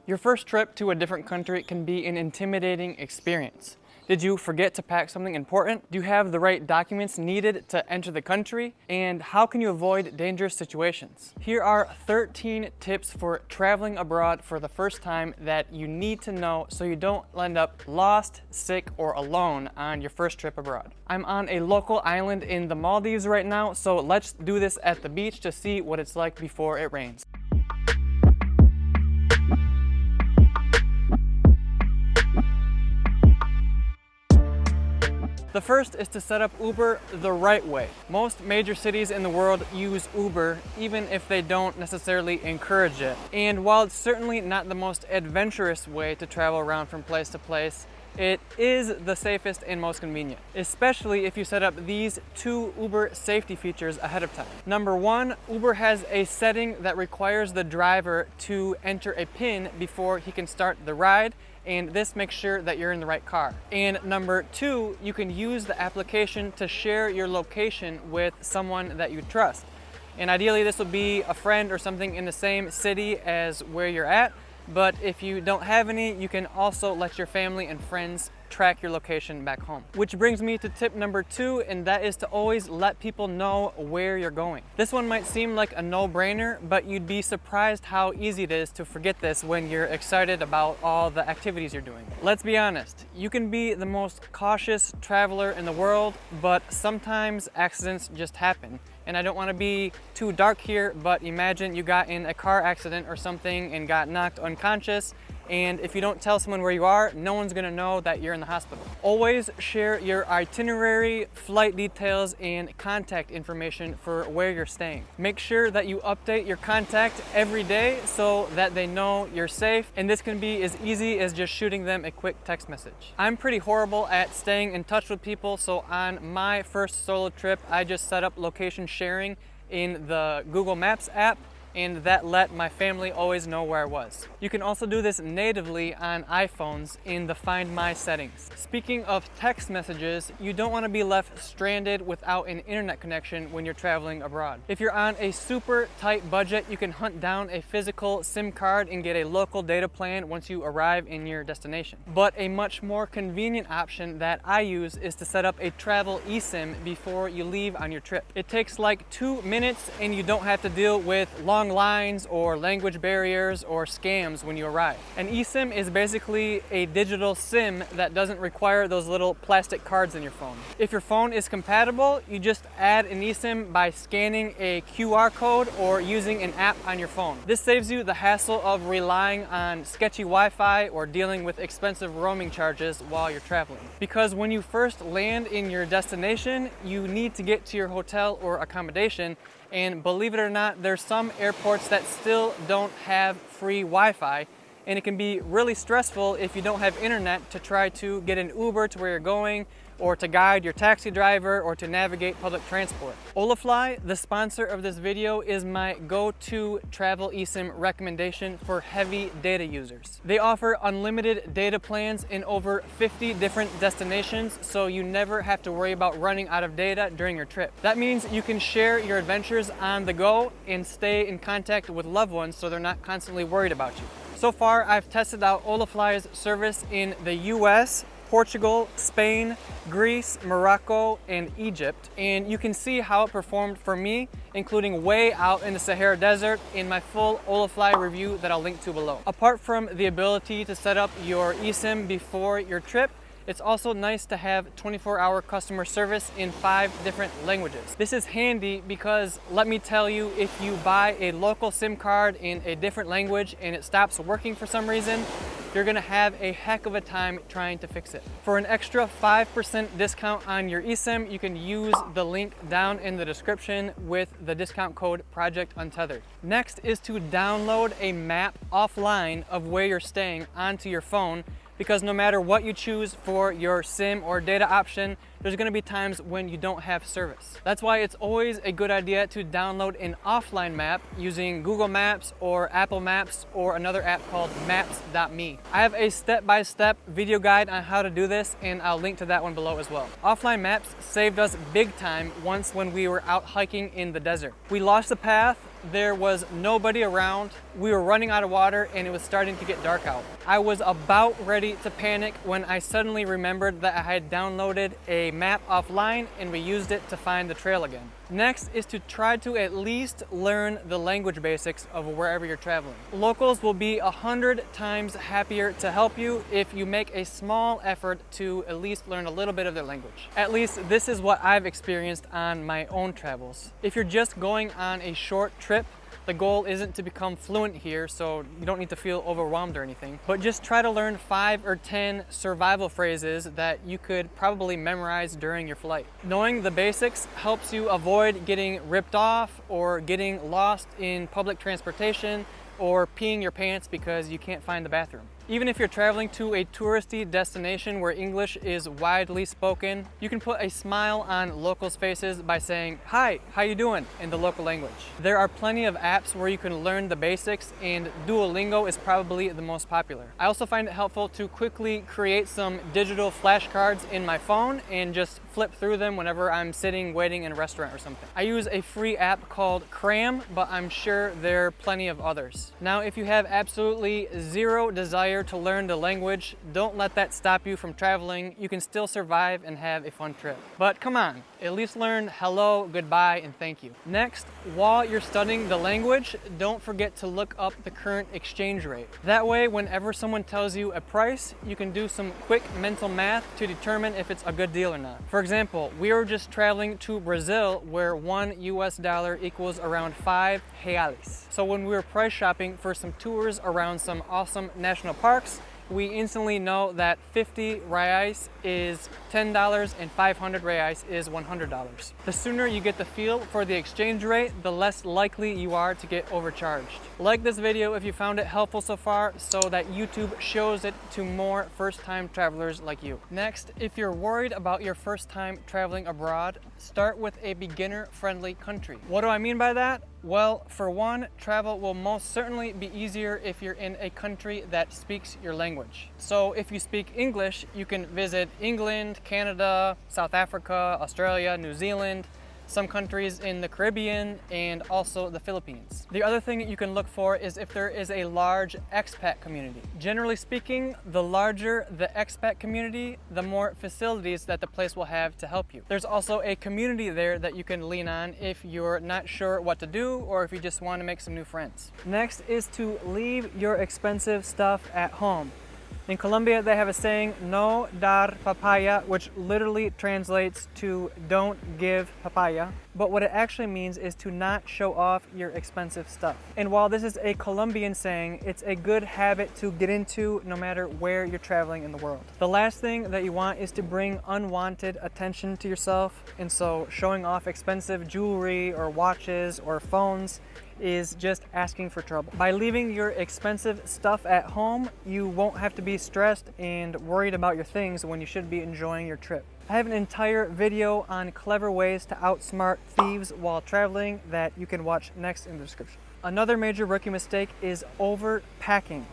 Your first trip to a different country can be an intimidating experience. Did you forget to pack something important? Do you have the right documents needed to enter the country? And how can you avoid dangerous situations? Here are 13 tips for traveling abroad for the first time that you need to know so you don't end up lost, sick, or alone on your first trip abroad. I'm on a local island in the Maldives right now, so let's do this at the beach to see what it's like before it rains. The first is to set up Uber the right way. Most major cities in the world use Uber, even if they don't necessarily encourage it. And while it's certainly not the most adventurous way to travel around from place to place, it is the safest and most convenient, especially if you set up these 2 Uber safety features ahead of time. Number 1, Uber has a setting that requires the driver to enter a PIN before he can start the ride, and this makes sure that you're in the right car. And number 2, you can use the application to share your location with someone that you trust. And ideally this would be a friend or something in the same city as where you're at. But if you don't have any, you can also let your family and friends track your location back home. Which brings me to tip number 2, and that is to always let people know where you're going. This one might seem like a no-brainer, but you'd be surprised how easy it is to forget this when you're excited about all the activities you're doing. Let's be honest, you can be the most cautious traveler in the world, but sometimes accidents just happen. And I don't want to be too dark here, but imagine you got in a car accident or something and got knocked unconscious, and if you don't tell someone where you are, no one's gonna know that you're in the hospital. Always share your itinerary, flight details, and contact information for where you're staying. Make sure that you update your contact every day so that they know you're safe, and this can be as easy as just shooting them a quick text message. I'm pretty horrible at staying in touch with people, so on my first solo trip, I just set up location sharing in the Google Maps app, and that let my family always know where I was. You can also do this natively on iPhones in the Find My settings. Speaking of text messages, you don't want to be left stranded without an internet connection when you're traveling abroad. If you're on a super tight budget, you can hunt down a physical SIM card and get a local data plan once you arrive in your destination. But a much more convenient option that I use is to set up a travel eSIM before you leave on your trip. It takes like 2 minutes and you don't have to deal with long lines or language barriers or scams when you arrive. An eSIM is basically a digital SIM that doesn't require those little plastic cards in your phone. If your phone is compatible, you just add an eSIM by scanning a QR code or using an app on your phone. This saves you the hassle of relying on sketchy Wi-Fi or dealing with expensive roaming charges while you're traveling. Because when you first land in your destination, you need to get to your hotel or accommodation. And believe it or not, there's some airports that still don't have free Wi-Fi, and it can be really stressful if you don't have internet to try to get an Uber to where you're going, or to guide your taxi driver, or to navigate public transport. Olafly, the sponsor of this video, is my go-to travel eSIM recommendation for heavy data users. They offer unlimited data plans in over 50 different destinations, so you never have to worry about running out of data during your trip. That means you can share your adventures on the go and stay in contact with loved ones so they're not constantly worried about you. So far, I've tested out Olafly's service in the US, Portugal, Spain, Greece, Morocco, and Egypt, and you can see how it performed for me, including way out in the Sahara Desert, in my full Olafly review that I'll link to below. Apart from the ability to set up your eSIM before your trip, it's also nice to have 24-hour customer service in 5 different languages. This is handy because, let me tell you, if you buy a local SIM card in a different language and it stops working for some reason, you're gonna have a heck of a time trying to fix it. For an extra 5% discount on your eSIM, you can use the link down in the description with the discount code Project Untethered. Next is to download a map offline of where you're staying onto your phone, because no matter what you choose for your SIM or data option, there's gonna be times when you don't have service. That's why it's always a good idea to download an offline map using Google Maps or Apple Maps or another app called Maps.me. I have a step-by-step video guide on how to do this, and I'll link to that one below as well. Offline maps saved us big time once when we were out hiking in the desert. We lost the path, there was nobody around, We were running out of water and it was starting to get dark out. I was about ready to panic when I suddenly remembered that I had downloaded a map offline and we used it to find the trail again. Next is to try to at least learn the language basics of wherever you're traveling. Locals will be 100 times happier to help you if you make a small effort to at least learn a little bit of their language. At least this is what I've experienced on my own travels. If you're just going on a short trip, the goal isn't to become fluent here, so you don't need to feel overwhelmed or anything, but just try to learn 5 or 10 survival phrases that you could probably memorize during your flight. Knowing the basics helps you avoid getting ripped off or getting lost in public transportation or peeing your pants because you can't find the bathroom. Even if you're traveling to a touristy destination where English is widely spoken, you can put a smile on locals' faces by saying, "Hi, how you doing?" in the local language. There are plenty of apps where you can learn the basics, and Duolingo is probably the most popular. I also find it helpful to quickly create some digital flashcards in my phone and just flip through them whenever I'm sitting waiting in a restaurant or something. I use a free app called Cram, but I'm sure there are plenty of others. Now, if you have absolutely zero desire to learn the language, don't let that stop you from traveling. You can still survive and have a fun trip. But come on, at least learn hello, goodbye, and thank you. Next, while you're studying the language, don't forget to look up the current exchange rate. That way, whenever someone tells you a price, you can do some quick mental math to determine if it's a good deal or not. For example, we were just traveling to Brazil where $1 equals around 5 reais. So when we were price shopping for some tours around some awesome national parks, we instantly know that 50 reais is $10 and 500 reais is $100. The sooner you get the feel for the exchange rate, the less likely you are to get overcharged. Like this video if you found it helpful so far so that YouTube shows it to more first-time travelers like you. Next, if you're worried about your first time traveling abroad, start with a beginner-friendly country. What do I mean by that? Well, for one, travel will most certainly be easier if you're in a country that speaks your language. So if you speak English, you can visit England, Canada, South Africa, Australia, New Zealand, some countries in the Caribbean, and also the Philippines. The other thing you can look for is if there is a large expat community. Generally speaking, the larger the expat community, the more facilities that the place will have to help you. There's also a community there that you can lean on if you're not sure what to do or if you just want to make some new friends. Next is to leave your expensive stuff at home. In Colombia, they have a saying, no dar papaya, which literally translates to don't give papaya. But what it actually means is to not show off your expensive stuff. And while this is a Colombian saying, it's a good habit to get into no matter where you're traveling in the world. The last thing that you want is to bring unwanted attention to yourself. And so showing off expensive jewelry or watches or phones is just asking for trouble. By leaving your expensive stuff at home, you won't have to be stressed and worried about your things when you should be enjoying your trip. I have an entire video on clever ways to outsmart thieves while traveling that you can watch next in the description. Another major rookie mistake is overpacking.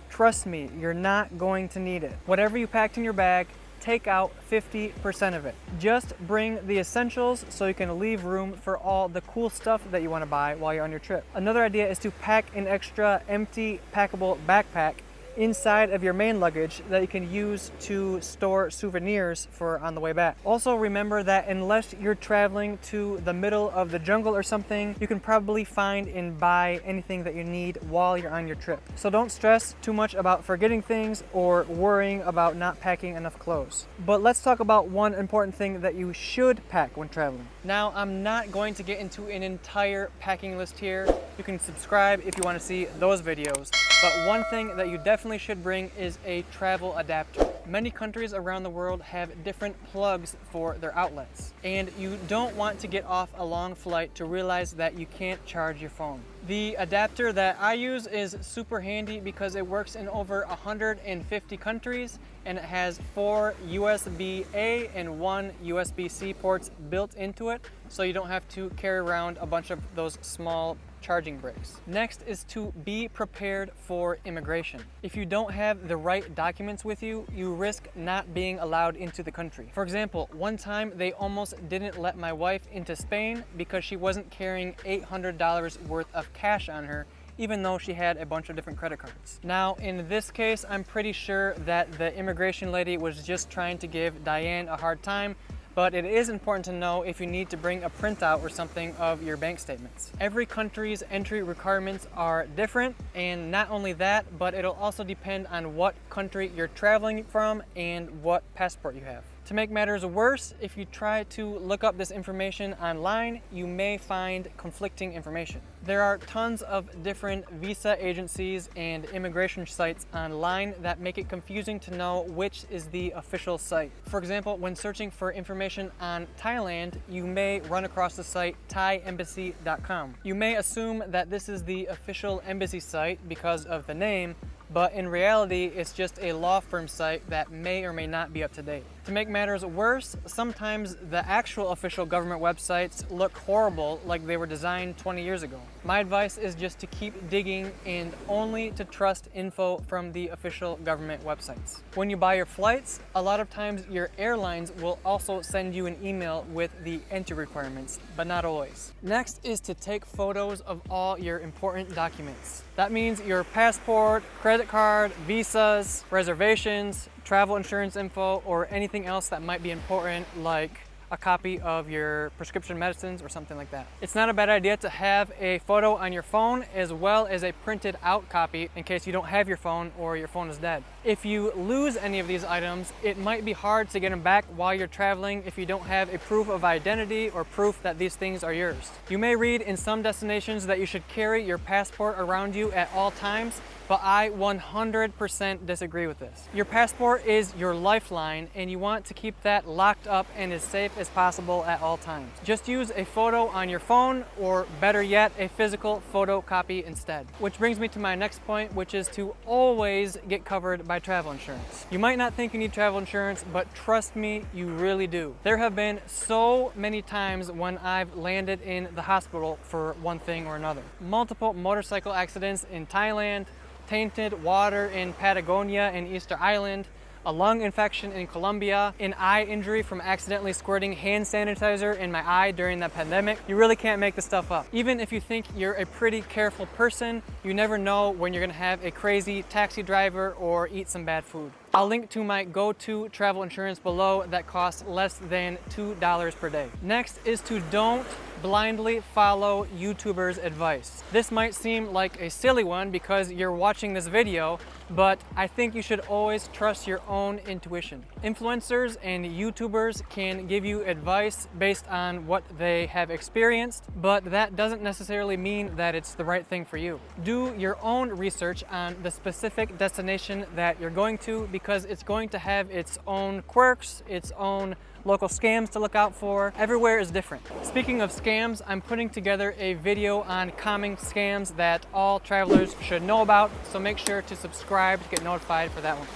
Trust me, you're not going to need it. Whatever you packed in your bag, take out 50% of it. Just bring the essentials so you can leave room for all the cool stuff that you want to buy while you're on your trip. Another idea is to pack an extra empty packable backpack inside of your main luggage that you can use to store souvenirs for on the way back. Also remember that unless you're traveling to the middle of the jungle or something, you can probably find and buy anything that you need while you're on your trip. So don't stress too much about forgetting things or worrying about not packing enough clothes. But let's talk about one important thing that you should pack when traveling. Now, I'm not going to get into an entire packing list here. You can subscribe if you want to see those videos. But one thing that you definitely should bring is a travel adapter. Many countries around the world have different plugs for their outlets, and you don't want to get off a long flight to realize that you can't charge your phone. The adapter that I use is super handy because it works in over 150 countries and it has 4 USB-A and 1 USB-C ports built into it, so you don't have to carry around a bunch of those small charging bricks. Next is to be prepared for immigration. If you don't have the right documents with you, you risk not being allowed into the country. For example, one time they almost didn't let my wife into Spain because she wasn't carrying $800 worth of cash on her even though she had a bunch of different credit cards. Now, in this case, I'm pretty sure that the immigration lady was just trying to give Diane a hard time, but it is important to know if you need to bring a printout or something of your bank statements. Every country's entry requirements are different, and not only that, but it'll also depend on what country you're traveling from and what passport you have. To make matters worse, if you try to look up this information online, you may find conflicting information. There are tons of different visa agencies and immigration sites online that make it confusing to know which is the official site. For example, when searching for information on Thailand, you may run across the site thaiembassy.com. You may assume that this is the official embassy site because of the name, but in reality, it's just a law firm site that may or may not be up to date. To make matters worse, sometimes the actual official government websites look horrible, like they were designed 20 years ago. My advice is just to keep digging and only to trust info from the official government websites. When you buy your flights, a lot of times your airlines will also send you an email with the entry requirements, but not always. Next is to take photos of all your important documents. That means your passport, credit card, visas, reservations, travel insurance info, or anything else that might be important, like a copy of your prescription medicines or something like that. It's not a bad idea to have a photo on your phone as well as a printed out copy in case you don't have your phone or your phone is dead. If you lose any of these items, it might be hard to get them back while you're traveling if you don't have a proof of identity or proof that these things are yours. You may read in some destinations that you should carry your passport around you at all times, but I 100% disagree with this. Your passport is your lifeline, and you want to keep that locked up and as safe as possible at all times. Just use a photo on your phone, or better yet, a physical photocopy instead. Which brings me to my next point, which is to always get covered by travel insurance. You might not think you need travel insurance, but trust me, you really do. There have been so many times when I've landed in the hospital for one thing or another. Multiple motorcycle accidents in Thailand, tainted water in Patagonia and Easter Island, a lung infection in Colombia, an eye injury from accidentally squirting hand sanitizer in my eye during the pandemic. You really can't make this stuff up. Even if you think you're a pretty careful person, you never know when you're gonna have a crazy taxi driver or eat some bad food. I'll link to my go-to travel insurance below that costs less than $2 per day. Next is to don't blindly follow YouTubers' advice. This might seem like a silly one because you're watching this video, but I think you should always trust your own intuition. Influencers and YouTubers can give you advice based on what they have experienced, but that doesn't necessarily mean that it's the right thing for you. Do your own research on the specific destination that you're going to, because it's going to have its own quirks, its own local scams to look out for. Everywhere is different. Speaking of scams, I'm putting together a video on common scams that all travelers should know about, so make sure to subscribe to get notified for that one.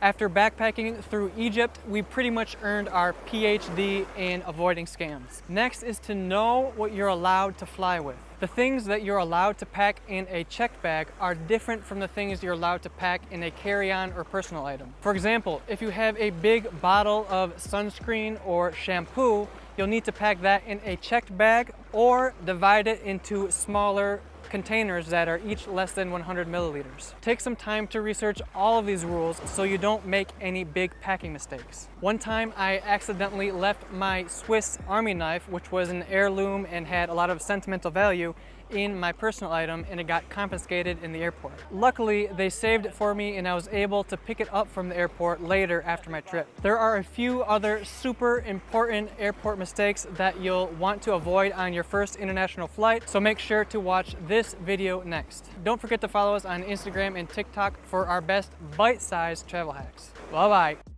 After backpacking through Egypt, we pretty much earned our PhD in avoiding scams. Next is to know what you're allowed to fly with. The things that you're allowed to pack in a checked bag are different from the things you're allowed to pack in a carry-on or personal item. For example, if you have a big bottle of sunscreen or shampoo, you'll need to pack that in a checked bag or divide it into smaller containers that are each less than 100 milliliters. Take some time to research all of these rules so you don't make any big packing mistakes. One time I accidentally left my Swiss Army knife, which was an heirloom and had a lot of sentimental value, in my personal item, and it got confiscated in the airport. Luckily, they saved it for me and I was able to pick it up from the airport later after my trip. There are a few other super important airport mistakes that you'll want to avoid on your first international flight, so make sure to watch this video next. Don't forget to follow us on Instagram and TikTok for our best bite-sized travel hacks. Bye-bye.